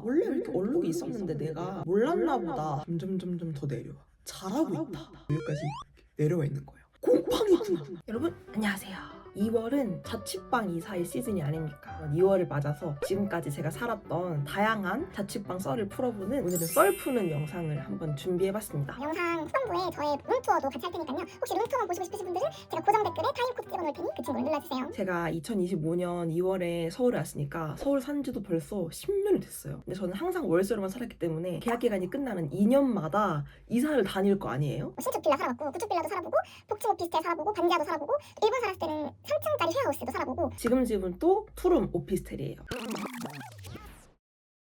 원래 이렇게 얼룩이 있었는데 내가 몰랐나 보다. 점점 더 내려와. 잘하고 있다. 여기까지 내려와 있는 거예요. 곰팡이구나. 여러분 안녕하세요. 2월은 자취방 이사의 시즌이 아닙니까? 2월을 맞아서 지금까지 제가 살았던 다양한 자취방 썰을 풀어보는 오늘은 썰 푸는 영상을 한번 준비해봤습니다. 영상 후반부에 저의 룸투어도 같이 할 테니까요. 혹시 룸투어 보시고 싶으신 분들은 제가 고정 댓글에 타임코드 찍어놓을 테니 그 친구를 눌러주세요. 제가 2025년 2월에 서울에 왔으니까 서울 산 지도 벌써 10년이 됐어요. 근데 저는 항상 월세로만 살았기 때문에 계약 기간이 끝나는 2년마다 이사를 다닐 거 아니에요? 신축 빌라 살아봤고 구축 빌라도 살아보고 복층 오피스텔 살아보고 반지하도 살아보고 일본 살았을 때는 3층짜리 쉐어하우스도 살아보고 지금 집은 또 투룸 오피스텔이에요.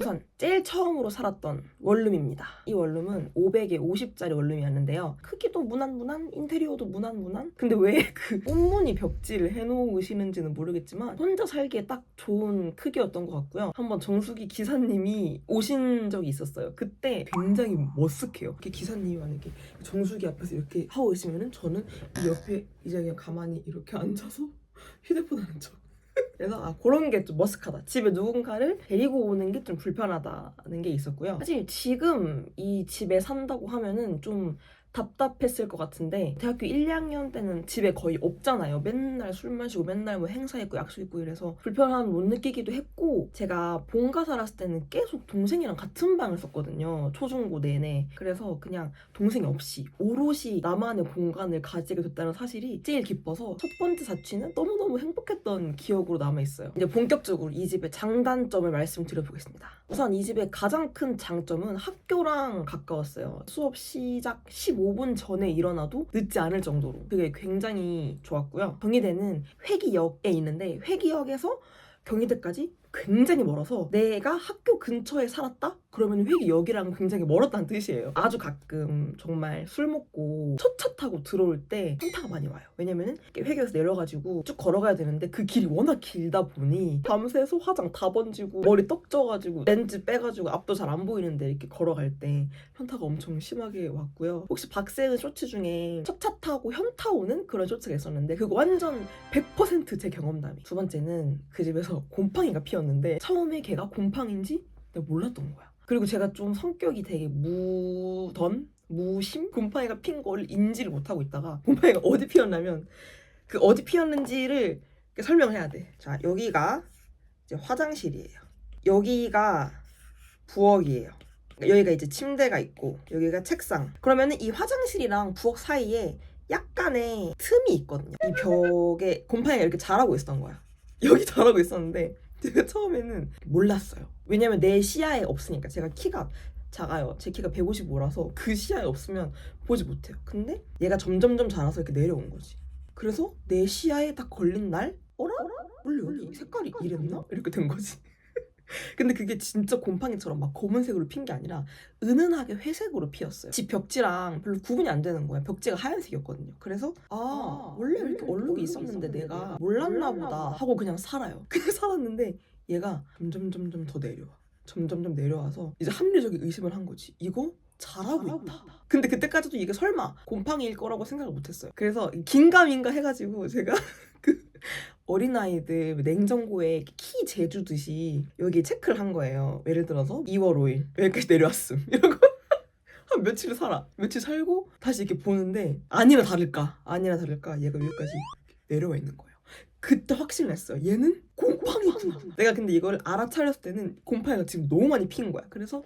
우선 제일 처음으로 살았던 원룸입니다. 이 원룸은 500에 50짜리 원룸이었는데요. 크기도 무난무난, 인테리어도 무난무난. 근데 왜 그 꽃무늬 벽지를 해놓으시는지는 모르겠지만 혼자 살기에 딱 좋은 크기였던 것 같고요. 한번 정수기 기사님이 오신 적이 있었어요. 그때 굉장히 머쓱해요. 이렇게 기사님이 만약에 정수기 앞에서 이렇게 하고 있으면은 저는 이 옆에 이제 그냥 가만히 이렇게 앉아서 휴대폰 하는 척. 그래서 그런 게 좀 머쓱하다. 집에 누군가를 데리고 오는 게 좀 불편하다는 게 있었고요. 사실 지금 이 집에 산다고 하면은 좀 답답했을 것 같은데 대학교 1, 2학년 때는 집에 거의 없잖아요. 맨날 술 마시고 맨날 뭐 행사 있고 약속 있고 이래서 불편함을 못 느끼기도 했고, 제가 본가 살았을 때는 계속 동생이랑 같은 방을 썼거든요. 초중고 내내. 그래서 그냥 동생이 없이 오롯이 나만의 공간을 가지게 됐다는 사실이 제일 기뻐서 첫 번째 자취는 너무너무 행복했던 기억으로 남아있어요. 이제 본격적으로 이 집의 장단점을 말씀드려보겠습니다. 우선 이 집의 가장 큰 장점은 학교랑 가까웠어요. 수업 시작 15분 전에 일어나도 늦지 않을 정도로 그게 굉장히 좋았고요. 경희대는 회기역에 있는데 회기역에서 경희대까지 굉장히 멀어서 내가 학교 근처에 살았다? 그러면 회기역이랑 굉장히 멀었다는 뜻이에요. 아주 가끔 정말 술 먹고 첫 차 타고 들어올 때 현타가 많이 와요. 왜냐면은 회기역에서 내려가지고 쭉 걸어가야 되는데 그 길이 워낙 길다 보니 밤새서 화장 다 번지고 머리 떡져가지고 렌즈 빼가지고 앞도 잘 안 보이는데 이렇게 걸어갈 때 현타가 엄청 심하게 왔고요. 혹시 박세은 쇼츠 중에 첫 차 타고 현타 오는 그런 쇼츠가 있었는데 그거 완전 100% 제 경험담이. 두 번째는 그 집에서 곰팡이가 피었는데 처음에 걔가 곰팡인지 내가 몰랐던 거야. 그리고 제가 좀 성격이 되게 무심? 곰팡이가 핀 거를 인지를 못하고 있다가 곰팡이가 어디 피었냐면 그 어디 피었는지를 설명을 해야 돼. 자, 여기가 이제 화장실이에요. 여기가 부엌이에요. 여기가 이제 침대가 있고 여기가 책상. 그러면은 이 화장실이랑 부엌 사이에 약간의 틈이 있거든요. 이 벽에 곰팡이가 이렇게 자라고 있었던 거야. 여기 자라고 있었는데 제가 처음에는 몰랐어요. 왜냐면 내 시야에 없으니까. 제가 키가 작아요. 제 키가 155라서 그 시야에 없으면 보지 못해요. 근데 얘가 점점점 자라서 이렇게 내려온 거지. 그래서 내 시야에 딱 걸린 날 어라? 원래 여기 색깔이 이랬나? 이렇게 된 거지. 근데 그게 진짜 곰팡이처럼 막 검은색으로 핀 게 아니라 은은하게 회색으로 피었어요. 집 벽지랑 별로 구분이 안 되는 거야. 벽지가 하얀색이었거든요. 그래서 원래 이렇게 얼룩이 있었는데 내가 몰랐나 보다 하고 그냥 살아요. 그냥 살았는데 얘가 점점 더 내려와. 점점 내려와서 이제 합리적인 의심을 한 거지. 이거 잘하고 있다. 근데 그때까지도 이게 설마 곰팡이일 거라고 생각을 못했어요. 그래서 긴가민가 해가지고 제가 그 어린아이들 냉장고에 키 재주듯이 여기 체크를 한 거예요. 예를 들어서 2월 5일 여기까지 내려왔음 이러고 한 며칠 살아. 며칠 살고 다시 이렇게 보는데 아니나 다를까 얘가 여기까지 내려와 있는 거예요. 그때 확신했어요. 얘는 곰팡이구나. 내가 근데 이걸 알아차렸을 때는 곰팡이가 지금 너무 많이 핀 거야. 그래서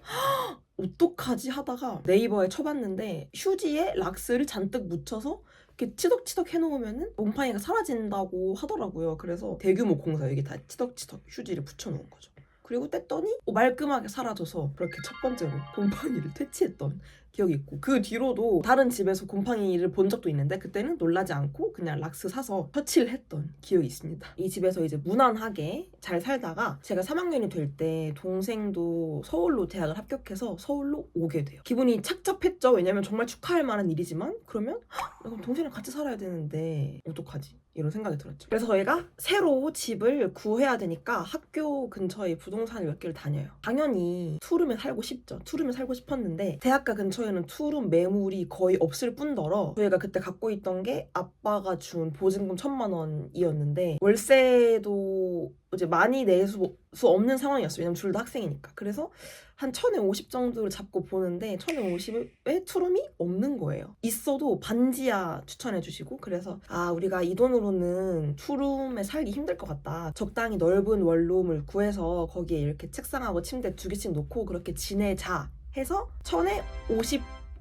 어떡하지 하다가 네이버에 쳐봤는데 휴지에 락스를 잔뜩 묻혀서 이렇게 치덕치덕 해놓으면은 곰팡이가 사라진다고 하더라고요. 그래서 대규모 공사 여기 다 치덕치덕 휴지를 붙여놓은 거죠. 그리고 뗐더니 말끔하게 사라져서 그렇게 첫 번째로 곰팡이를 퇴치했던 기억이 있고, 그 뒤로도 다른 집에서 곰팡이를 본 적도 있는데 그때는 놀라지 않고 그냥 락스 사서 터치를 했던 기억이 있습니다. 이 집에서 이제 무난하게 잘 살다가 제가 3학년이 될 때 동생도 서울로 대학을 합격해서 서울로 오게 돼요. 기분이 착잡했죠. 왜냐면 정말 축하할 만한 일이지만 그러면 그럼 동생이랑 같이 살아야 되는데 어떡하지? 이런 생각이 들었죠. 그래서 저희가 새로 집을 구해야 되니까 학교 근처에 부동산을 몇 개를 다녀요. 당연히 투룸에 살고 싶죠. 투룸에 살고 싶었는데 대학가 근처에는 투룸 매물이 거의 없을 뿐더러 저희가 그때 갖고 있던 게 아빠가 준 보증금 1,000만 원이었는데 월세도 이제 많이 낼 수 없는 상황이었어요. 왜냐면 둘 다 학생이니까. 그래서 한 1050 정도를 잡고 보는데 1050에 투룸이 없는 거예요. 있어도 반지하 추천해 주시고 그래서 우리가 이 돈으로는 투룸에 살기 힘들 것 같다. 적당히 넓은 원룸을 구해서 거기에 이렇게 책상하고 침대 2개씩 놓고 그렇게 지내자 해서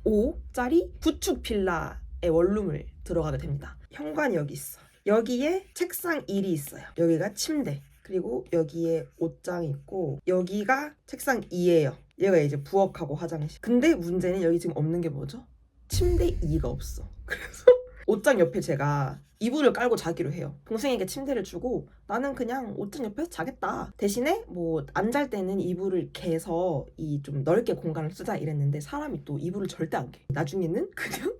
1055짜리 구축 빌라의 원룸을 들어가게 됩니다. 현관이 여기 있어. 여기에 책상 1이 있어요. 여기가 침대. 그리고 여기에 옷장이 있고 여기가 책상 2예요. 얘가 이제 부엌하고 화장실. 근데 문제는 여기 지금 없는 게 뭐죠? 침대 2가 없어. 그래서 옷장 옆에 제가 이불을 깔고 자기로 해요. 동생에게 침대를 주고 나는 그냥 옷장 옆에서 자겠다. 대신에 뭐 안 잘 때는 이불을 개서 이 좀 넓게 공간을 쓰자 이랬는데 사람이 또 이불을 절대 안 개. 나중에는 그냥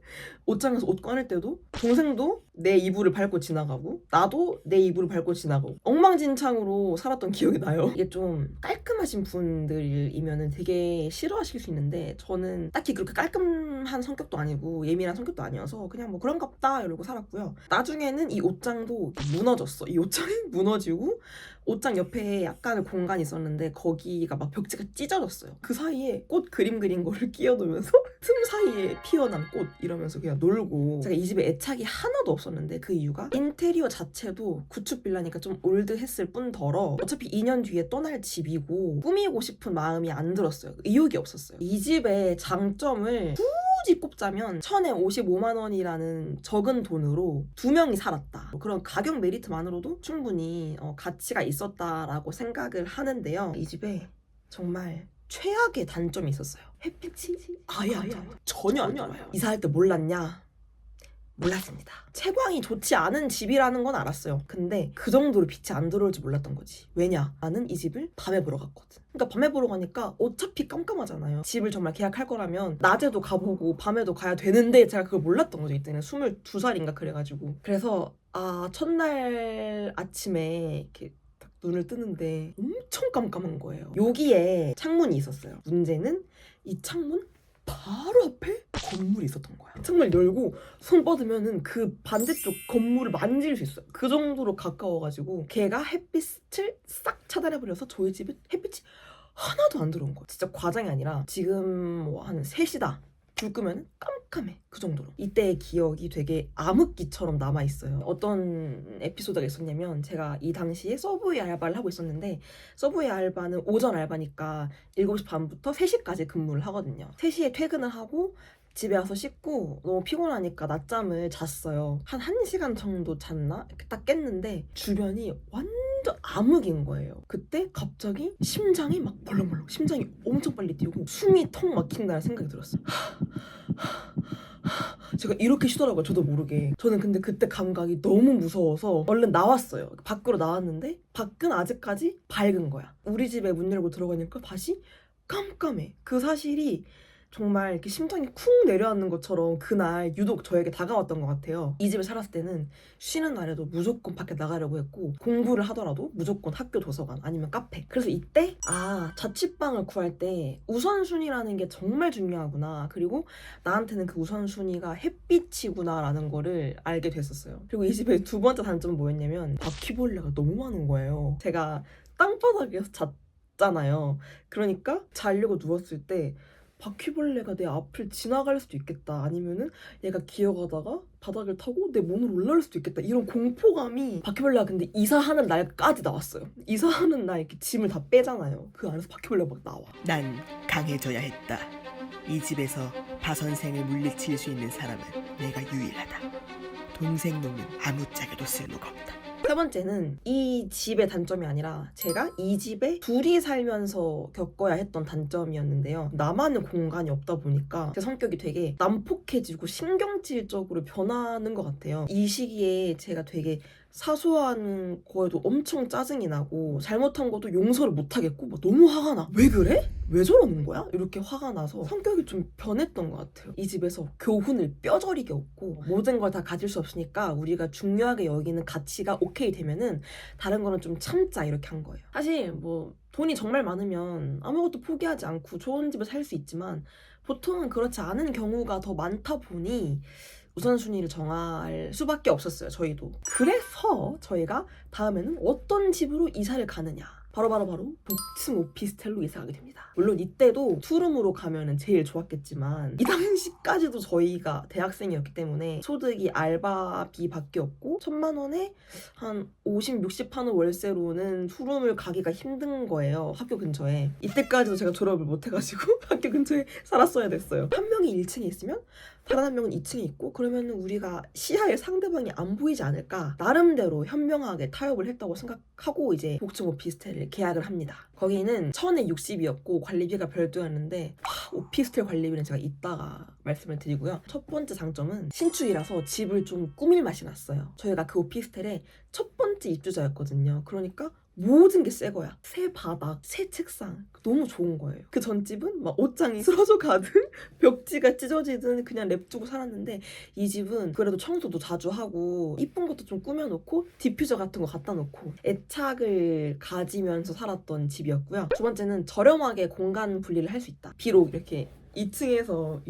옷장에서 옷 꺼낼 때도 동생도 내 이불을 밟고 지나가고 나도 내 이불을 밟고 지나가고 엉망진창으로 살았던 기억이 나요. 이게 좀 깔끔하신 분들이면은 되게 싫어하실 수 있는데 저는 딱히 그렇게 깔끔한 성격도 아니고 예민한 성격도 아니어서 그냥 뭐 그런가 보다 이러고 살았고요. 나중에는 이 옷장도 무너졌어. 이 옷장이 무너지고 옷장 옆에 약간의 공간이 있었는데 거기가 막 벽지가 찢어졌어요. 그 사이에 꽃 그림 그린 거를 끼워놓으면서 틈 사이에 피어난 꽃 이러면서 그냥 놀고 제가 이 집에 애착이 하나도 없었는데 그 이유가 인테리어 자체도 구축 빌라니까 좀 올드했을 뿐더러 어차피 2년 뒤에 떠날 집이고 꾸미고 싶은 마음이 안 들었어요. 의욕이 없었어요. 이 집의 장점을 굳이 꼽자면 1000에 55만 원이라는 적은 돈으로 2명이 살았다. 그런 가격 메리트만으로도 충분히 가치가 있었다라고 생각을 하는데요. 이 집에 정말 최악의 단점이 있었어요. 햇빛이 아예 안 좋아요. 전혀 안 좋아요. 이사할 때 몰랐냐? 몰랐습니다. 채광이 좋지 않은 집이라는 건 알았어요. 근데 그 정도로 빛이 안 들어올 줄 몰랐던 거지. 왜냐? 나는 이 집을 밤에 보러 갔거든. 그러니까 밤에 보러 가니까 어차피 깜깜하잖아요. 집을 정말 계약할 거라면 낮에도 가보고 밤에도 가야 되는데 제가 그걸 몰랐던 거죠. 이때는 22살인가 그래가지고. 그래서 첫날 아침에 이렇게 딱 눈을 뜨는데 엄청 깜깜한 거예요. 여기에 창문이 있었어요. 문제는 이 창문 바로 앞에 건물이 있었던 거야. 창문을 열고 손 뻗으면은 그 반대쪽 건물을 만질 수 있어요. 그 정도로 가까워가지고 걔가 햇빛을 싹 차단해버려서 저희 집에 햇빛이 하나도 안 들어온 거야. 진짜 과장이 아니라 지금 뭐 한 3시다. 불 끄면 깜깜해. 그 정도로. 이때의 기억이 되게 암흑기처럼 남아있어요. 어떤 에피소드가 있었냐면 제가 이 당시에 서브웨이 알바를 하고 있었는데 서브웨이 알바는 오전 알바니까 7시 반부터 3시까지 근무를 하거든요. 3시에 퇴근을 하고 집에 와서 씻고 너무 피곤하니까 낮잠을 잤어요. 한 1시간 정도 잤나? 이렇게 딱 깼는데 주변이 완전 암흑인 거예요. 그때 갑자기 심장이 막 벌렁벌렁 심장이 엄청 빨리 뛰고 숨이 턱 막힌다는 생각이 들었어요. 제가 이렇게 쉬더라고요. 저도 모르게. 저는 근데 그때 감각이 너무 무서워서 얼른 나왔어요. 밖으로 나왔는데 밖은 아직까지 밝은 거야. 우리 집에 문 열고 들어가니까 다시 깜깜해. 그 사실이 정말 이렇게 심장이 쿵 내려앉는 것처럼 그날 유독 저에게 다가왔던 것 같아요. 이 집에 살았을 때는 쉬는 날에도 무조건 밖에 나가려고 했고 공부를 하더라도 무조건 학교 도서관 아니면 카페. 그래서 이때 자취방을 구할 때 우선순위라는 게 정말 중요하구나. 그리고 나한테는 그 우선순위가 햇빛이구나 라는 거를 알게 됐었어요. 그리고 이 집의 두 번째 단점은 뭐였냐면 바퀴벌레가 너무 많은 거예요. 제가 땅바닥에서 잤잖아요. 그러니까 자려고 누웠을 때 바퀴벌레가 내 앞을 지나갈 수도 있겠다. 아니면은 얘가 기어가다가 바닥을 타고 내 몸으로 올라올 수도 있겠다. 이런 공포감이 바퀴벌레가 근데 이사하는 날까지 나왔어요. 이사하는 날 이렇게 짐을 다 빼잖아요. 그 안에서 바퀴벌레가 막 나와. 난 강해져야 했다. 이 집에서 바 선생을 물리칠 수 있는 사람은 내가 유일하다. 동생 놈은 아무짝에도 쓸모가 없다. 세 번째는 이 집의 단점이 아니라 제가 이 집에 둘이 살면서 겪어야 했던 단점이었는데요. 나만의 공간이 없다 보니까 제 성격이 되게 난폭해지고 신경질적으로 변하는 것 같아요. 이 시기에 제가 되게 사소한 거에도 엄청 짜증이 나고 잘못한 것도 용서를 못 하겠고 막 너무 화가 나. 왜 그래? 왜 저러는 거야? 이렇게 화가 나서 성격이 좀 변했던 것 같아요. 이 집에서 교훈을 뼈저리게 얻고 모든 걸 다 가질 수 없으니까 우리가 중요하게 여기는 가치가 오케이 되면은 다른 거는 좀 참자 이렇게 한 거예요. 사실 뭐 돈이 정말 많으면 아무것도 포기하지 않고 좋은 집에 살 수 있지만 보통은 그렇지 않은 경우가 더 많다 보니 우선순위를 정할 수밖에 없었어요. 저희도. 그래서 저희가 다음에는 어떤 집으로 이사를 가느냐. 바로 복층 오피스텔로 이사가게 됩니다. 물론 이때도 투룸으로 가면은 제일 좋았겠지만 이 당시까지도 저희가 대학생이었기 때문에 소득이 알바비밖에 없고 1,000만 원에 한 50, 60 하는 월세로는 투룸을 가기가 힘든 거예요. 학교 근처에. 이때까지도 제가 졸업을 못 해가지고 학교 근처에 살았어야 됐어요. 한 명이 1층에 있으면 다른 한 명은 2층에 있고 그러면 우리가 시야에 상대방이 안 보이지 않을까 나름대로 현명하게 타협을 했다고 생각하고 이제 복층 오피스텔을 계약을 합니다. 거기는 1,000에 60이었고 관리비가 별도였는데 오피스텔 관리비는 제가 이따가 말씀을 드리고요. 첫 번째 장점은 신축이라서 집을 좀 꾸밀 맛이 났어요. 저희가 그 오피스텔의 첫 번째 입주자였거든요. 그러니까 모든 게 새 거야. 새 바닥, 새 책상. 너무 좋은 거예요. 그 전집은 막 옷장이 쓰러져 가든 벽지가 찢어지든 그냥 랩두고 살았는데 이 집은 그래도 청소도 자주 하고 이쁜 것도 좀 꾸며놓고 디퓨저 같은 거 갖다 놓고 애착을 가지면서 살았던 집이었고요. 두 번째는 저렴하게 공간 분리를 할 수 있다. 비록 이렇게 2층에서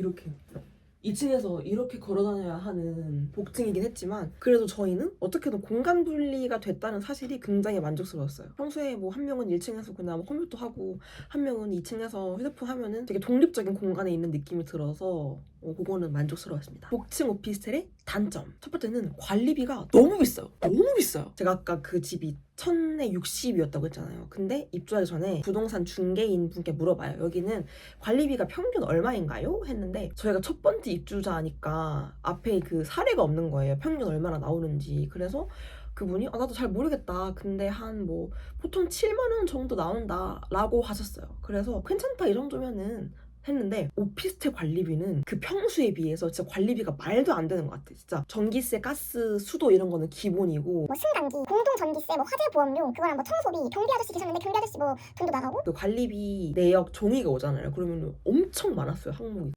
이렇게 걸어다녀야 하는 복층이긴 했지만 그래도 저희는 어떻게든 공간 분리가 됐다는 사실이 굉장히 만족스러웠어요. 평소에 뭐 한 명은 1층에서 그냥 컴퓨터 하고 한 명은 2층에서 휴대폰 하면은 되게 독립적인 공간에 있는 느낌이 들어서 그거는 만족스러웠습니다. 복층 오피스텔의 단점. 첫 번째는 관리비가 너무 비싸요. 너무 비싸요. 제가 아까 그 집이 1,000에 60이었다고 했잖아요. 근데 입주하기 전에 부동산 중개인 분께 물어봐요. 여기는 관리비가 평균 얼마인가요? 했는데 저희가 첫 번째 입주자니까 앞에 그 사례가 없는 거예요. 평균 얼마나 나오는지. 그래서 그분이 나도 잘 모르겠다. 근데 한 뭐 보통 7만 원 정도 나온다 라고 하셨어요. 그래서 괜찮다 이 정도면은 했는데 오피스텔 관리비는 그 평수에 비해서 진짜 관리비가 말도 안 되는 것 같아. 진짜 전기세, 가스, 수도 이런 거는 기본이고 뭐 승강기, 공동 전기세, 뭐 화재 보험료, 그거랑 뭐 청소비, 경비 아저씨 계셨는데 경비 아저씨 뭐 돈도 나가고. 그 관리비 내역 종이가 오잖아요. 그러면 엄청 많았어요. 항목이.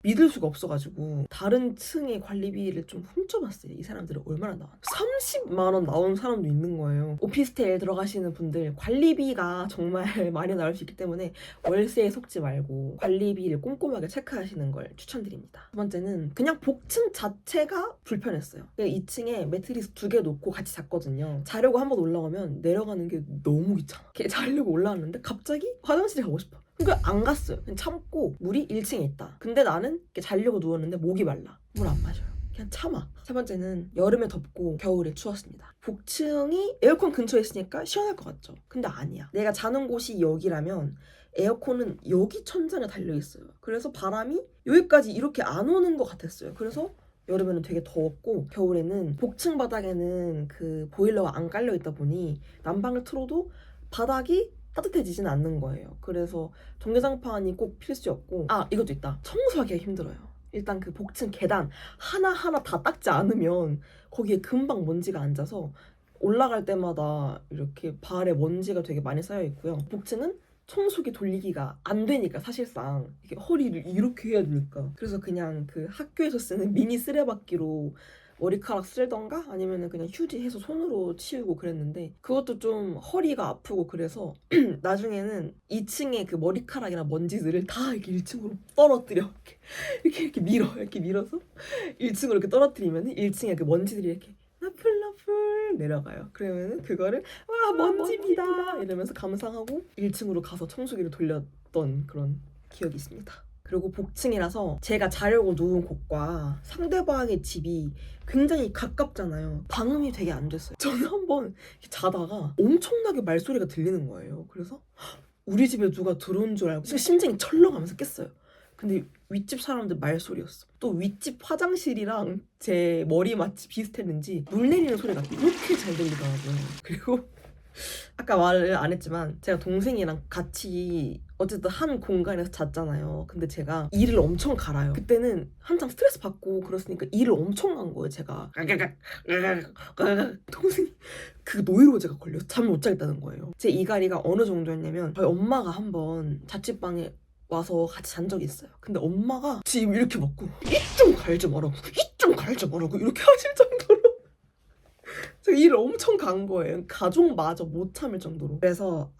믿을 수가 없어가지고 다른 층의 관리비를 좀 훔쳐봤어요. 이 사람들은 얼마나 나왔나. 30만 원 나오는 사람도 있는 거예요. 오피스텔 들어가시는 분들 관리비가 정말 많이 나올 수 있기 때문에 월세에 속지 말고 관리비를 꼼꼼하게 체크하시는 걸 추천드립니다. 두 번째는 그냥 복층 자체가 불편했어요. 2층에 매트리스 2개 놓고 같이 잤거든요. 자려고 한번 올라가면 내려가는 게 너무 귀찮아. 자려고 올라왔는데 갑자기 화장실에 가고 싶어. 그러니까 안 갔어요. 그냥 참고 물이 1층에 있다. 근데 나는 이렇게 자려고 누웠는데 목이 말라. 물 안 마셔요. 그냥 참아. 세 번째는 여름에 덥고 겨울에 추웠습니다. 복층이 에어컨 근처에 있으니까 시원할 것 같죠? 근데 아니야. 내가 자는 곳이 여기라면 에어컨은 여기 천장에 달려있어요. 그래서 바람이 여기까지 이렇게 안 오는 것 같았어요. 그래서 여름에는 되게 더웠고 겨울에는 복층 바닥에는 그 보일러가 안 깔려 있다 보니 난방을 틀어도 바닥이 따뜻해지진 않는 거예요. 그래서 전기장판이 꼭 필수였고 이것도 있다. 청소하기가 힘들어요. 일단 그 복층 계단 하나하나 다 닦지 않으면 거기에 금방 먼지가 앉아서 올라갈 때마다 이렇게 발에 먼지가 되게 많이 쌓여 있고요. 복층은 청소기 돌리기가 안 되니까 사실상 이렇게 허리를 이렇게 해야 되니까 그래서 그냥 그 학교에서 쓰는 미니 쓰레받기로 머리카락 쓸던가 아니면 그냥 휴지 해서 손으로 치우고 그랬는데 그것도 좀 허리가 아프고 그래서 나중에는 2층에 그 머리카락이나 먼지들을 다 이렇게 1층으로 떨어뜨려 이렇게 밀어서 1층으로 이렇게 떨어뜨리면 1층에 그 먼지들이 이렇게 나풀나풀 내려가요. 그러면은 그거를 와 먼지입니다 이러면서 감상하고 1층으로 가서 청소기를 돌렸던 그런 기억이 있습니다. 그리고 복층이라서 제가 자려고 누운 곳과 상대방의 집이 굉장히 가깝잖아요. 방음이 되게 안 됐어요. 저는 한번 자다가 엄청나게 말소리가 들리는 거예요. 그래서 우리 집에 누가 들어온 줄 알고 심장이 철렁하면서 깼어요. 근데 윗집 사람들 말소리였어. 또 윗집 화장실이랑 제 머리 맛이 비슷했는지 물 내리는 소리가 그렇게 잘 들리더라고요. 그리고 아까 말을 안 했지만 제가 동생이랑 같이 어쨌든 한 공간에서 잤잖아요. 근데 제가 이를 엄청 갈아요. 그때는 한창 스트레스 받고 그랬으니까 이를 엄청 간 거예요. 제가 동생이 그 노이로제가 걸려서 잠을 못 자겠다는 거예요. 제 이갈이가 어느 정도였냐면 저희 엄마가 한번 자취방에 와서 같이 잔 적이 있어요. 근데 엄마가 지금 이렇게 먹고 이 좀 갈지 말라고 이 좀 갈지 말라고 이렇게 하실 정도로 제가 일을 엄청 간 거예요. 가족마저 못 참을 정도로. 그래서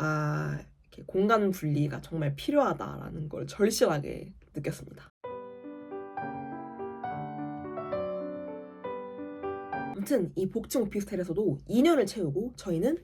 이렇게 공간 분리가 정말 필요하다라는 걸 절실하게 느꼈습니다. 아무튼 이 복층 오피스텔에서도 2년을 채우고 저희는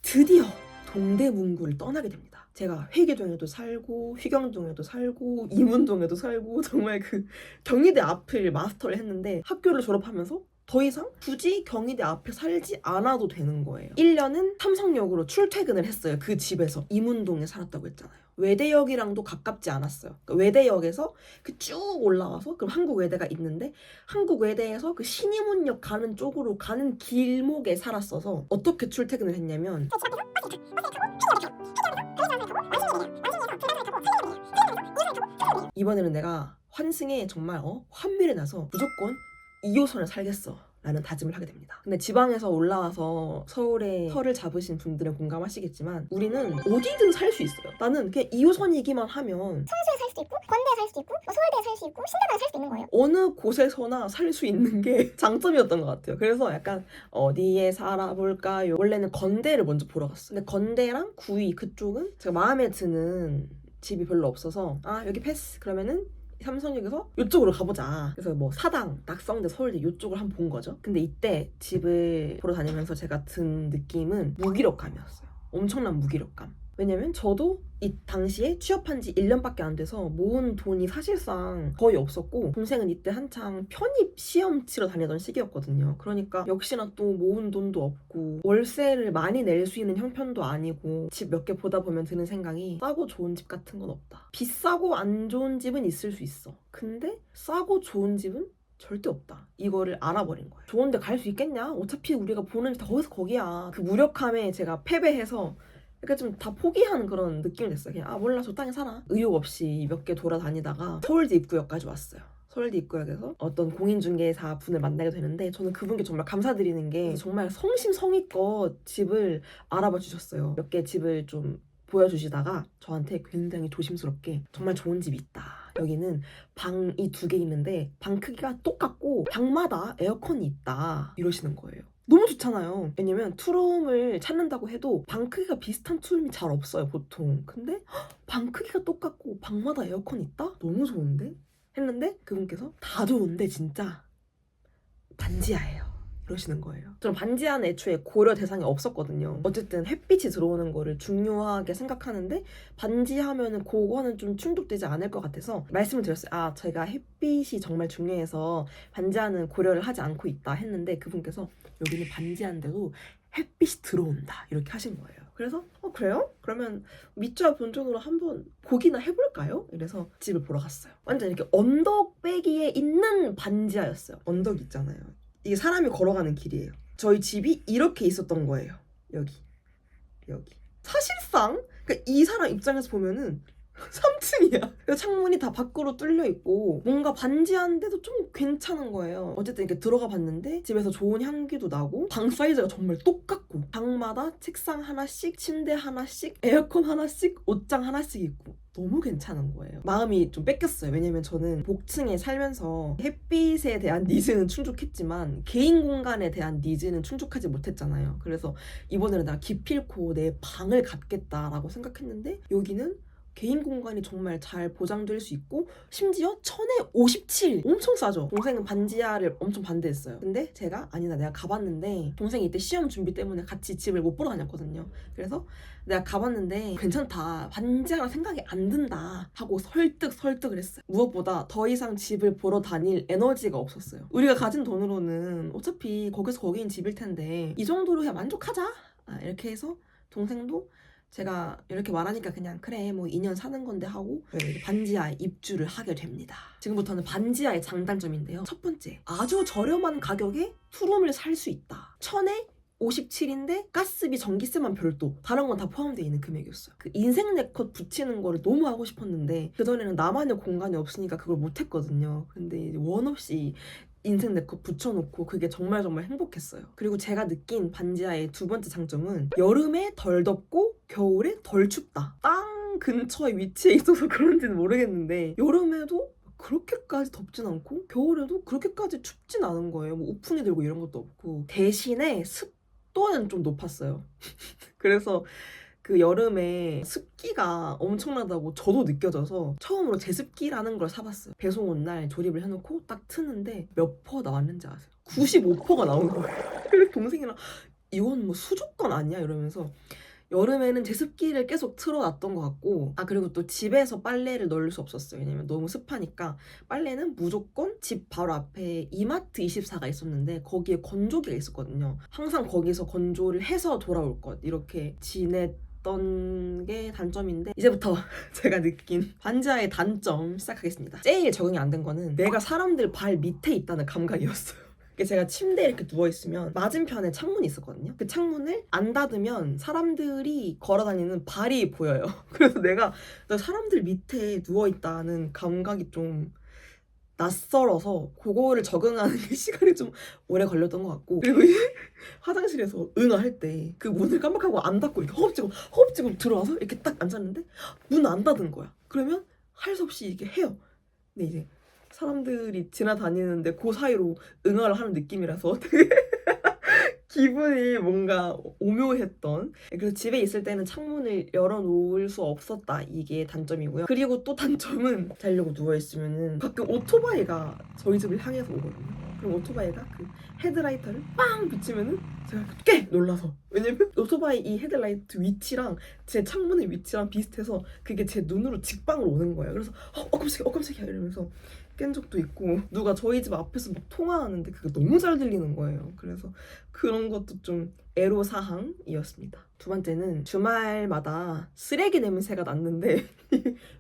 드디어 동대문구를 떠나게 됩니다. 제가 회계동에도 살고 휘경동에도 살고 이문동에도 살고 정말 그 경희대 앞을 마스터를 했는데 학교를 졸업하면서 더 이상 굳이 경희대 앞에 살지 않아도 되는 거예요. 1년은 삼성역으로 출퇴근을 했어요. 그 집에서. 이문동에 살았다고 했잖아요. 외대역이랑도 가깝지 않았어요. 그러니까 외대역에서 그 쭉 올라와서 그럼 한국외대가 있는데 한국외대에서 그 신이문역 가는 쪽으로 가는 길목에 살았어서 어떻게 출퇴근을 했냐면 이번에는 내가 환승에 정말 환멸이 나서 무조건 2호선을 살겠어 라는 다짐을 하게 됩니다. 근데 지방에서 올라와서 서울에 터를 잡으신 분들은 공감하시겠지만 우리는 어디든 살 수 있어요. 나는 그냥 2호선이기만 하면 성수에 살 수도 있고 건대에 살 수도 있고 뭐 서울대에 살 수 있고 신대방에 살 수도 있는 거예요. 어느 곳에서나 살 수 있는 게 장점이었던 것 같아요. 그래서 약간 어디에 살아볼까요? 원래는 건대를 먼저 보러 갔어요. 근데 건대랑 구의 그쪽은 제가 마음에 드는 집이 별로 없어서 여기 패스 그러면은 삼성역에서 이쪽으로 가보자. 그래서 뭐 사당, 낙성대, 서울대 이쪽을 한번 본 거죠. 근데 이때 집을 보러 다니면서 제가 든 느낌은 무기력감이었어요. 엄청난 무기력감. 왜냐면 저도 이 당시에 취업한 지 1년밖에 안 돼서 모은 돈이 사실상 거의 없었고 동생은 이때 한창 편입 시험 치러 다니던 시기였거든요. 그러니까 역시나 또 모은 돈도 없고 월세를 많이 낼 수 있는 형편도 아니고 집 몇 개 보다 보면 드는 생각이 싸고 좋은 집 같은 건 없다. 비싸고 안 좋은 집은 있을 수 있어. 근데 싸고 좋은 집은 절대 없다. 이거를 알아버린 거예요. 좋은데 갈 수 있겠냐? 어차피 우리가 보는 집 다 거기서 거기야. 그 무력함에 제가 패배해서 그러니까 좀 다 포기하는 그런 느낌이 됐어요. 그냥 몰라 저 땅에 살아. 의욕 없이 몇 개 돌아다니다가 서울대 입구역까지 왔어요. 서울대 입구역에서 어떤 공인중개사 분을 만나게 되는데 저는 그분께 정말 감사드리는 게 정말 성심성의껏 집을 알아봐 주셨어요. 몇 개 집을 좀 보여주시다가 저한테 굉장히 조심스럽게 정말 좋은 집이 있다. 여기는 방이 2개 있는데 방 크기가 똑같고 방마다 에어컨이 있다. 이러시는 거예요. 너무 좋잖아요. 왜냐면 투룸을 찾는다고 해도 방 크기가 비슷한 투룸이 잘 없어요, 보통. 근데 방 크기가 똑같고 방마다 에어컨 있다? 너무 좋은데? 했는데 그분께서 다 좋은데 진짜 반지하예요. 이러시는 거예요. 저는 반지하는 애초에 고려 대상이 없었거든요. 어쨌든 햇빛이 들어오는 거를 중요하게 생각하는데 반지하면은 그거는 좀 충족되지 않을 것 같아서 말씀을 드렸어요. 제가 햇빛이 정말 중요해서 반지하는 고려를 하지 않고 있다 했는데 그분께서 여기는 반지하인데도 햇빛이 들어온다 이렇게 하신 거예요. 그래서 그래요? 그러면 밑좌 본전으로 한번 보기나 해볼까요? 이래서 집을 보러 갔어요. 완전 이렇게 언덕배기에 있는 반지하였어요. 언덕 있잖아요. 이게 사람이 걸어가는 길이에요. 저희 집이 이렇게 있었던 거예요. 여기. 사실상 그러니까 이 사람 입장에서 보면은 3층이야. 창문이 다 밖으로 뚫려 있고 뭔가 반지하인데도 좀 괜찮은 거예요. 어쨌든 이렇게 들어가 봤는데 집에서 좋은 향기도 나고 방 사이즈가 정말 똑같고 방마다 책상 하나씩, 침대 하나씩, 에어컨 하나씩, 옷장 하나씩 있고 너무 괜찮은 거예요. 마음이 좀 뺏겼어요. 왜냐면 저는 복층에 살면서 햇빛에 대한 니즈는 충족했지만 개인 공간에 대한 니즈는 충족하지 못했잖아요. 그래서 이번에는 나 기필코 내 방을 갖겠다라고 생각했는데 여기는 개인 공간이 정말 잘 보장될 수 있고 심지어 1000에 57 엄청 싸죠. 동생은 반지하를 엄청 반대했어요. 근데 제가 내가 가봤는데 동생이 이때 시험 준비 때문에 같이 집을 못 보러 다녔거든요. 그래서 내가 가봤는데 괜찮다. 반지하라 생각이 안 든다 하고 설득을 했어요. 무엇보다 더 이상 집을 보러 다닐 에너지가 없었어요. 우리가 가진 돈으로는 어차피 거기서 거기인 집일 텐데 이 정도로 그냥 만족하자. 이렇게 해서 동생도 제가 이렇게 말하니까 그냥 그래 뭐 2년 사는 건데 하고 반지하에 입주를 하게 됩니다. 지금부터는 반지하의 장단점인데요. 첫 번째, 아주 저렴한 가격에 투룸을 살 수 있다. 1000에 57인데 가스비, 전기세만 별도, 다른 건 다 포함되어 있는 금액이었어요. 그 인생 네컷 붙이는 거를 너무 하고 싶었는데 그전에는 나만의 공간이 없으니까 그걸 못했거든요. 근데 원 없이 인생 네컷 붙여놓고 그게 정말 행복했어요. 그리고 제가 느낀 반지하의 두 번째 장점은 여름에 덜 덥고 겨울에 덜 춥다. 땅 근처에 위치해 있어서 그런지는 모르겠는데 여름에도 그렇게까지 덥진 않고 겨울에도 그렇게까지 춥진 않은 거예요. 뭐 우풍이 들고 이런 것도 없고 대신에 습도는 좀 높았어요. 그래서 그 여름에 습기가 엄청나다고 저도 느껴져서 처음으로 제습기라는 걸 사봤어요. 배송 온 날 조립을 해놓고 딱 트는데 몇 퍼 나왔는지 아세요? 95%가 나온 거예요. 그래서 동생이랑 이건 뭐 수족관 아니야? 이러면서 여름에는 제습기를 계속 틀어놨던 것 같고, 아 그리고 또 집에서 빨래를 넣을 수 없었어요. 왜냐면 너무 습하니까. 빨래는 무조건 집 바로 앞에 이마트 24가 있었는데 거기에 건조기가 있었거든요. 항상 거기서 건조를 해서 돌아올 것 이렇게 지냈던 게 단점인데, 이제부터 제가 느낀 반지하의 단점 시작하겠습니다. 제일 적응이 안 된 거는 내가 사람들 발 밑에 있다는 감각이었어요. 제가 침대에 이렇게 누워있으면 맞은편에 창문이 있었거든요. 그 창문을 안 닫으면 사람들이 걸어다니는 발이 보여요. 그래서 내가 사람들 밑에 누워있다는 감각이 좀 낯설어서 그거를 적응하는 게 시간이 좀 오래 걸렸던 것 같고, 그리고 이제 화장실에서 응아할 때 그 문을 깜빡하고 안 닫고 이렇게 허겁지겁 들어와서 이렇게 딱 앉았는데 문 안 닫은 거야. 그러면 할 수 없이 이렇게 해요. 근데 이제 사람들이 지나다니는데 그 사이로 응아를 하는 느낌이라서 되게 기분이 뭔가 오묘했던. 그래서 집에 있을 때는 창문을 열어놓을 수 없었다, 이게 단점이고요. 그리고 또 단점은 자려고 누워있으면은 가끔 오토바이가 저희 집을 향해서 오거든요. 그럼 오토바이가 그 헤드라이터를 빵 비치면은 제가 꽤 놀라서, 왜냐면 오토바이 이 헤드라이트 위치랑 제 창문의 위치랑 비슷해서 그게 제 눈으로 직방으로 오는 거예요. 그래서 깜짝이야 이러면서 깬 적도 있고, 누가 저희 집 앞에서 막 통화하는데 그게 너무 잘 들리는 거예요. 그래서 그런 것도 좀 애로사항이었습니다. 두 번째는 주말마다 쓰레기 냄새가 났는데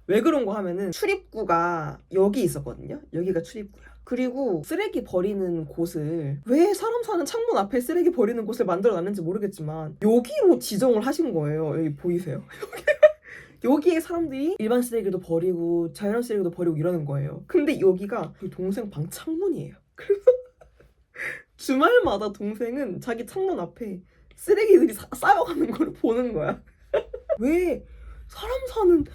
왜 그런 거 하면은 출입구가 여기 있었거든요. 여기가 출입구야. 그리고 쓰레기 버리는 곳을, 왜 사람 사는 창문 앞에 쓰레기 버리는 곳을 만들어 놨는지 모르겠지만 여기로 지정을 하신 거예요. 여기 보이세요? 여기에 사람들이 일반 쓰레기도 버리고 자연한 쓰레기도 버리고 이러는 거예요. 근데 여기가 그 동생 방 창문이에요. 그래서 주말마다 동생은 자기 창문 앞에 쓰레기들이 쌓여가는 걸 보는 거야. 왜 사람 창문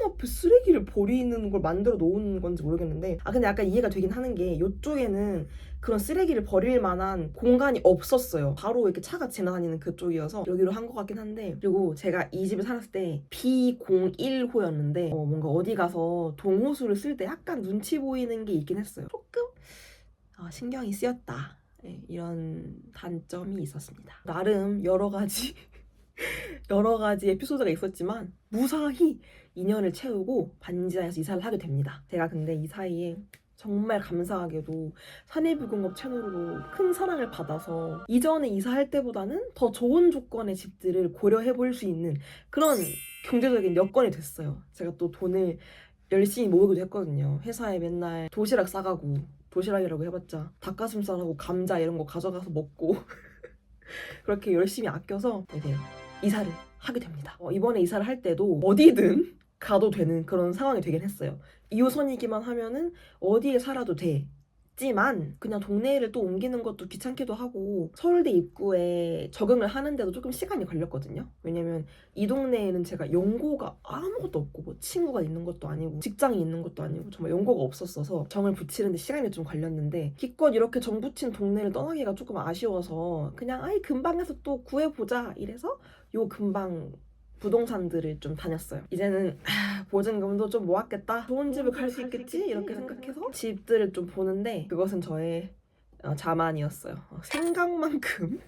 앞에 쓰레기를 버리는 걸 만들어 놓은 건지 모르겠는데, 근데 약간 이해가 되긴 하는 게, 이쪽에는 그런 쓰레기를 버릴 만한 공간이 없었어요. 바로 이렇게 차가 지나다니는 그쪽이어서 여기로 한 것 같긴 한데, 그리고 제가 이 집에 살았을 때 B01호였는데 뭔가 어디 가서 동호수를 쓸 때 약간 눈치 보이는 게 있긴 했어요. 조금 신경이 쓰였다, 이런 단점이 있었습니다. 나름 여러 가지 에피소드가 있었지만 무사히 2년을 채우고 반지하에서 이사를 하게 됩니다. 제가 근데 이 사이에 정말 감사하게도 산해부공업 채널로 큰 사랑을 받아서 이전에 이사할 때보다는 더 좋은 조건의 집들을 고려해 볼 수 있는 그런 경제적인 여건이 됐어요. 제가 또 돈을 열심히 모으기도 했거든요. 회사에 맨날 도시락 싸가고, 도시락이라고 해봤자 닭가슴살하고 감자 이런 거 가져가서 먹고 그렇게 열심히 아껴서 이제 이사를 하게 됩니다. 이번에 이사를 할 때도 어디든 가도 되는 그런 상황이 되긴 했어요. 2호선이기만 하면은 어디에 살아도 되지만 그냥 동네를 또 옮기는 것도 귀찮기도 하고, 서울대 입구에 적응을 하는데도 조금 시간이 걸렸거든요. 왜냐면 이 동네에는 제가 연고가 아무것도 없고 뭐 친구가 있는 것도 아니고 직장이 있는 것도 아니고 정말 연고가 없었어서 정을 붙이는데 시간이 좀 걸렸는데, 기껏 이렇게 정 붙인 동네를 떠나기가 조금 아쉬워서 그냥 금방 해서 또 구해보자 이래서 요 근방 부동산들을 좀 다녔어요. 이제는 보증금도 좀 모았겠다, 좋은 집을 갈 수 있겠지 이렇게 생각해서 집들을 좀 보는데, 그것은 저의 자만이었어요. 생각만큼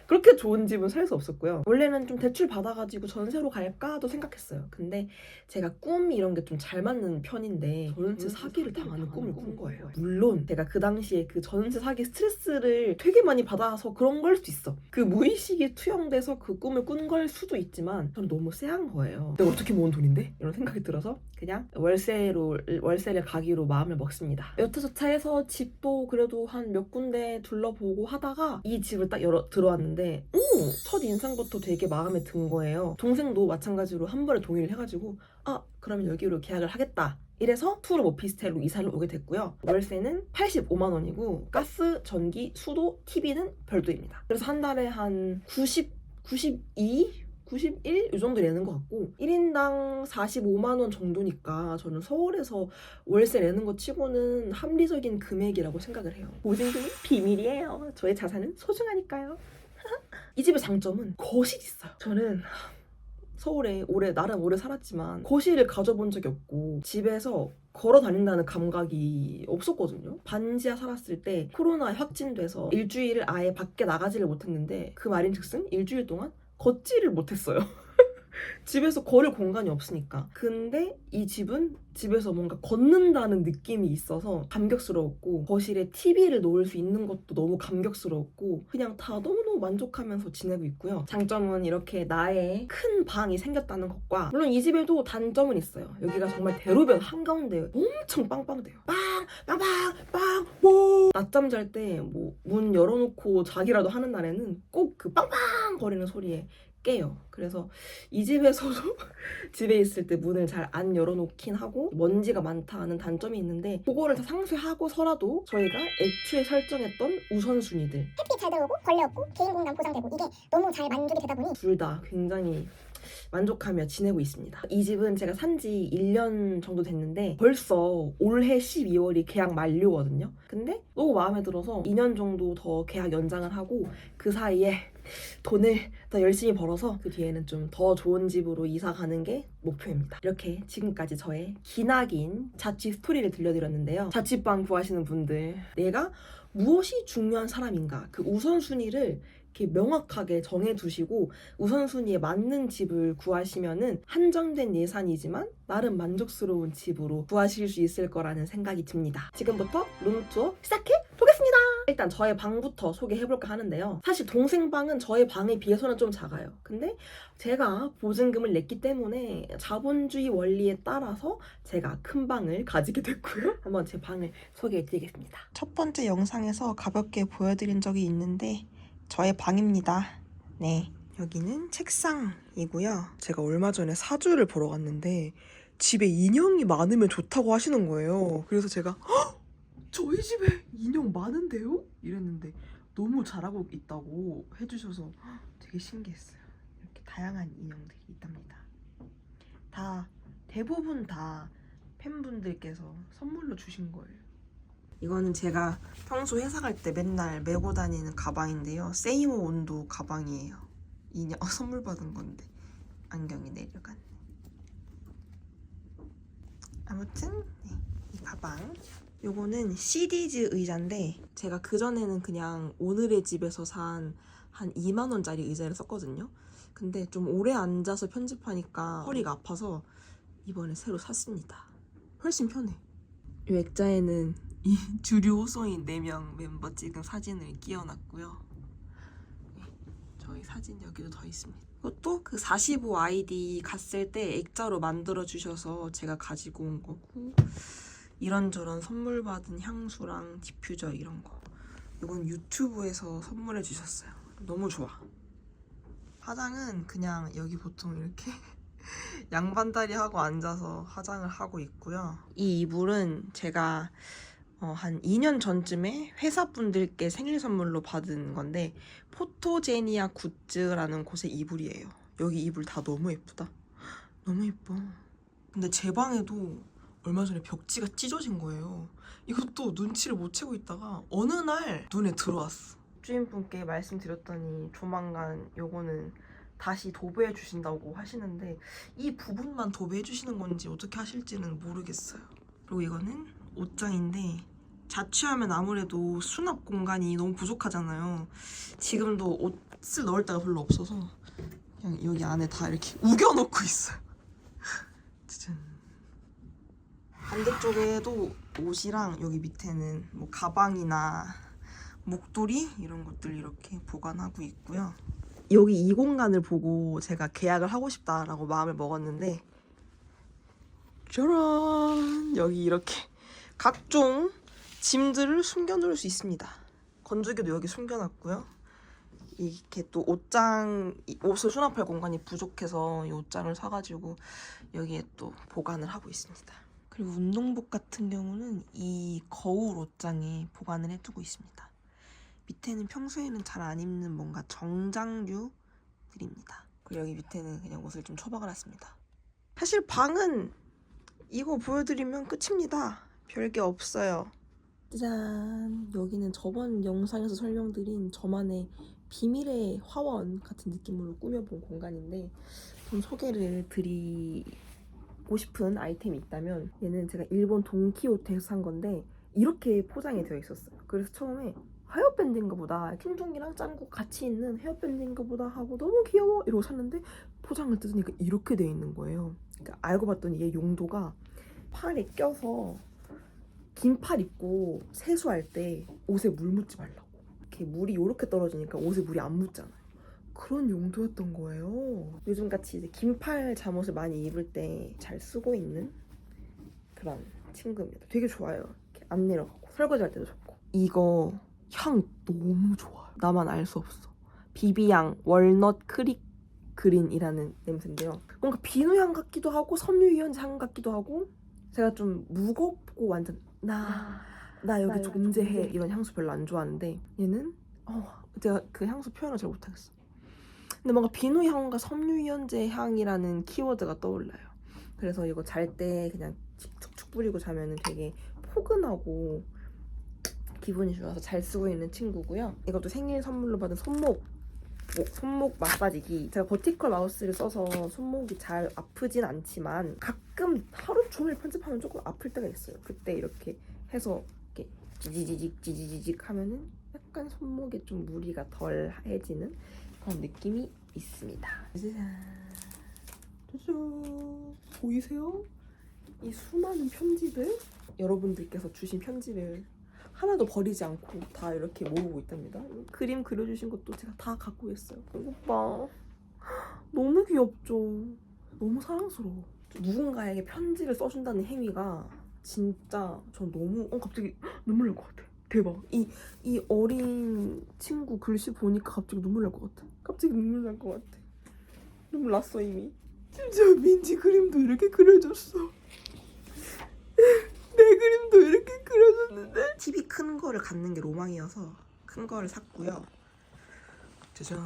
그렇게 좋은 집은 살 수 없었고요. 원래는 좀 대출 받아가지고 전세로 갈까도 생각했어요. 근데 제가 꿈이 이런 게 좀 잘 맞는 편인데 전세 사기를 당하는 꿈을 꾼 거예요. 물론 제가 그 당시에 그 전세 사기 스트레스를 되게 많이 받아서 그런 걸 수도 있어. 그 무의식이 투영돼서 그 꿈을 꾼 걸 수도 있지만 저는 너무 쎄한 거예요. 내가 어떻게 모은 돈인데? 이런 생각이 들어서 그냥 월세를 가기로 마음을 먹습니다. 여차저차해서 집도 그래도 한 몇 군데 둘러보고 하다가 이 집을 딱 들어왔는데 첫 인상부터 되게 마음에 든 거예요. 동생도 마찬가지로 한 번에 동의를 해가지고 그러면 여기로 계약을 하겠다 이래서 투룸 오피스텔로 이사를 오게 됐고요. 월세는 85만 원이고 가스, 전기, 수도, TV는 별도입니다. 그래서 한 달에 한 91 이 정도 내는 것 같고, 1인당 45만 원 정도니까 저는 서울에서 월세 내는 것 치고는 합리적인 금액이라고 생각을 해요. 보증금이 비밀이에요. 저의 자산은 소중하니까요. 이 집의 장점은 거실이 있어요. 저는 서울에 나름 오래 살았지만 거실을 가져본 적이 없고 집에서 걸어 다닌다는 감각이 없었거든요. 반지하 살았을 때 코로나에 확진돼서 일주일을 아예 밖에 나가지를 못했는데 그 말인즉슨 일주일 동안 걷지를 못했어요. 집에서 걸을 공간이 없으니까. 근데 이 집은 집에서 뭔가 걷는다는 느낌이 있어서 감격스러웠고 거실에 TV를 놓을 수 있는 것도 너무 감격스러웠고 그냥 다 너무너무 만족하면서 지내고 있고요. 장점은 이렇게 나의 큰 방이 생겼다는 것과 물론 이 집에도 단점은 있어요. 여기가 정말 대로변 한가운데 엄청 빵빵대요. 빵빵빵빵 뭐 낮잠 잘 때 뭐 문 열어놓고 자기라도 하는 날에는 꼭 그 빵빵 거리는 소리에 깨요. 그래서 이 집에서도 집에 있을 때 문을 잘 안 열어놓긴 하고 먼지가 많다는 단점이 있는데 그거를 다 상쇄하고서라도 저희가 애초에 설정했던 우선순위들 햇빛 잘 들어오고 벌레 없고 개인 공간 보장되고 이게 너무 잘 만족이 되다 보니 둘 다 굉장히 만족하며 지내고 있습니다. 이 집은 제가 산 지 1년 정도 됐는데 벌써 올해 12월이 계약 만료거든요. 근데 너무 마음에 들어서 2년 정도 더 계약 연장을 하고 그 사이에 돈을 더 열심히 벌어서 그 뒤에는 좀 더 좋은 집으로 이사 가는 게 목표입니다. 이렇게 지금까지 저의 기나긴 자취 스토리를 들려드렸는데요. 자취방 구하시는 분들 내가 무엇이 중요한 사람인가 그 우선순위를 이렇게 명확하게 정해두시고 우선순위에 맞는 집을 구하시면은 한정된 예산이지만 나름 만족스러운 집으로 구하실 수 있을 거라는 생각이 듭니다. 지금부터 룸투어 시작해 보겠습니다. 일단 저의 방부터 소개해볼까 하는데요. 사실 동생 방은 저의 방에 비해서는 좀 작아요. 근데 제가 보증금을 냈기 때문에 자본주의 원리에 따라서 제가 큰 방을 가지게 됐고요. 한번 제 방을 소개해드리겠습니다. 첫 번째 영상에서 가볍게 보여드린 적이 있는데 저의 방입니다. 네, 여기는 책상이고요. 제가 얼마 전에 사주를 보러 갔는데 집에 인형이 많으면 좋다고 하시는 거예요. 그래서 제가 저희 집에 인형 많은데요? 이랬는데 너무 잘하고 있다고 해주셔서 되게 신기했어요. 이렇게 다양한 인형들이 있답니다. 대부분 다 팬분들께서 선물로 주신 거예요. 이거는 제가 평소 회사 갈 때 맨날 메고 다니는 가방인데요. 세이모 온도 가방이에요. 인형 선물 받은 건데 안경이 내려갔네. 아무튼 네, 이 가방. 요거는 CD즈 의자인데 제가 그전에는 그냥 오늘의 집에서 산 한 2만 원짜리 의자를 썼거든요. 근데 좀 오래 앉아서 편집하니까 허리가 아파서 이번에 새로 샀습니다. 훨씬 편해. 이 액자에는 이 주류 호소인 4명 멤버 찍은 사진을 끼워놨고요. 네, 저희 사진 여기도 더 있습니다. 이것도 그 45 아이디 갔을 때 액자로 만들어 주셔서 제가 가지고 온 거고 이런저런 선물 받은 향수랑 디퓨저 이런 거. 이건 유튜브에서 선물해 주셨어요. 너무 좋아. 화장은 그냥 여기 보통 이렇게 양반다리 하고 앉아서 화장을 하고 있고요. 이 이불은 제가 한 2년 전쯤에 회사분들께 생일 선물로 받은 건데 포토제니아 굿즈라는 곳의 이불이에요. 여기 이불 다 너무 예쁘다. 너무 예뻐. 근데 제 방에도 얼마 전에 벽지가 찢어진 거예요. 이것도 눈치를 못 채고 있다가 어느 날 눈에 들어왔어. 주인분께 말씀드렸더니 조만간 요거는 다시 도배해 주신다고 하시는데 이 부분만 도배해 주시는 건지 어떻게 하실지는 모르겠어요. 그리고 이거는 옷장인데 자취하면 아무래도 수납 공간이 너무 부족하잖아요. 지금도 옷을 넣을 데가 별로 없어서 그냥 여기 안에 다 이렇게 우겨놓고 있어요. 짜잔. 반대쪽에도 옷이랑 여기 밑에는 뭐 가방이나 목도리 이런 것들 이렇게 보관하고 있고요. 여기 이 공간을 보고 제가 계약을 하고 싶다라고 마음을 먹었는데 짜란! 여기 이렇게 각종 짐들을 숨겨놓을 수 있습니다. 건조기도 여기 숨겨놨고요. 이렇게 또 옷을 수납할 공간이 부족해서 이 옷장을 사가지고 여기에 또 보관을 하고 있습니다. 그리고 운동복 같은 경우는 이 거울 옷장에 보관을 해두고 있습니다. 밑에는 평소에는 잘 안 입는 뭔가 정장류들입니다. 그리고 여기 밑에는 그냥 옷을 좀 처박아 놨습니다. 사실 방은 이거 보여드리면 끝입니다. 별게 없어요. 짠! 여기는 저번 영상에서 설명드린 저만의 비밀의 화원 같은 느낌으로 꾸며본 공간인데 좀 소개를 드리고 싶은 아이템이 있다면 얘는 제가 일본 돈키호테에서 산 건데 이렇게 포장이 되어 있었어요. 그래서 처음에 헤어밴드인가 보다, 킹종이랑 짱구 같이 있는 헤어밴드인가 보다 하고 너무 귀여워 이러고 샀는데 포장을 뜯으니까 이렇게 되어 있는 거예요. 그러니까 알고 봤더니 얘 용도가 팔에 껴서 긴 팔 입고 세수할 때 옷에 물 묻지 말라고. 이렇게 물이 이렇게 떨어지니까 옷에 물이 안 묻잖아요. 그런 용도였던 거예요. 요즘같이 이제 긴 팔 잠옷을 많이 입을 때 잘 쓰고 있는 그런 친구입니다. 되게 좋아요. 이렇게 안 내려가고 설거지할 때도 좋고. 이거 향 너무 좋아요. 나만 알 수 없어. 비비향 월넛 크릭 그린이라는 냄새인데요. 뭔가 비누향 같기도 하고 섬유유연제 향 같기도 하고 제가 좀 무겁고 완전 나 여기 존재해 이런 향수 별로 안 좋아하는데 얘는 제가 그 향수 표현을 잘 못하겠어. 근데 뭔가 비누향과 섬유유연제 향이라는 키워드가 떠올라요. 그래서 이거 잘 때 그냥 툭툭 뿌리고 자면은 되게 포근하고 기분이 좋아서 잘 쓰고 있는 친구고요. 이것도 생일 선물로 받은 손목 마사지기. 제가 버티컬 마우스를 써서 손목이 잘 아프진 않지만 가끔 하루 종일 편집하면 조금 아플 때가 있어요. 그때 이렇게 해서 이렇게 지지직 하면은 약간 손목에 좀 무리가 덜해지는 그런 느낌이 있습니다. 짜잔. 보이세요? 이 수많은 편지들? 여러분들께서 주신 편지를 하나도 버리지 않고 다 이렇게 모으고 있답니다. 그림 그려주신 것도 제가 다 갖고 있어요. 이거 봐. 너무 귀엽죠? 너무 사랑스러워. 누군가에게 편지를 써준다는 행위가 진짜 전 너무 갑자기 눈물 날 것 같아. 대박. 이 어린 친구 글씨 보니까 갑자기 눈물 날 것 같아. 갑자기 눈물 날 것 같아. 눈물 났어 이미. 진짜 민지 그림도 이렇게 그려줬어. 내 그림도 이렇게 그려줬는데 TV 큰 거를 갖는 게 로망이어서 큰 거를 샀고요. 짜잔.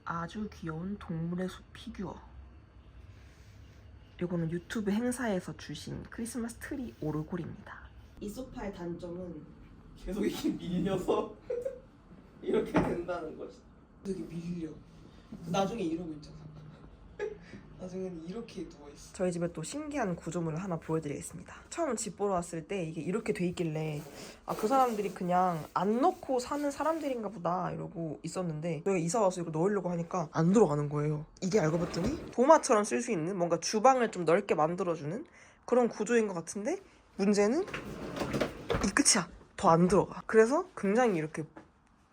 아주 귀여운 동물의 숲 피규어. 이거는 유튜브 행사에서 주신 크리스마스 트리 오르골입니다. 이 소파의 단점은 계속 이렇게 밀려서 이렇게 된다는 거지. 되게 밀려. 나중에 이러고 있잖아. 나중에는 이렇게 누워있어. 저희 집에 또 신기한 구조물을 하나 보여드리겠습니다. 처음 집 보러 왔을 때 이게 이렇게 돼 있길래 그 사람들이 그냥 안 넣고 사는 사람들인가 보다 이러고 있었는데 저희가 이사 와서 이거 넣으려고 하니까 안 들어가는 거예요. 이게 알고 봤더니 도마처럼 쓸 수 있는 뭔가 주방을 좀 넓게 만들어주는 그런 구조인 것 같은데 문제는 이 끝이야. 더 안 들어가. 그래서 굉장히 이렇게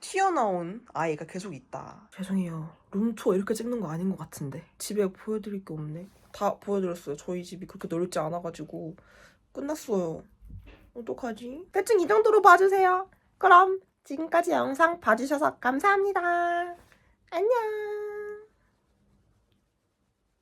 튀어나온 아이가 계속 있다. 죄송해요. 룸투어 이렇게 찍는 거 아닌 것 같은데 집에 보여드릴 게 없네. 다 보여드렸어요. 저희 집이 그렇게 넓지 않아가지고 끝났어요. 어떡하지? 대충 이 정도로 봐주세요. 그럼 지금까지 영상 봐주셔서 감사합니다. 안녕.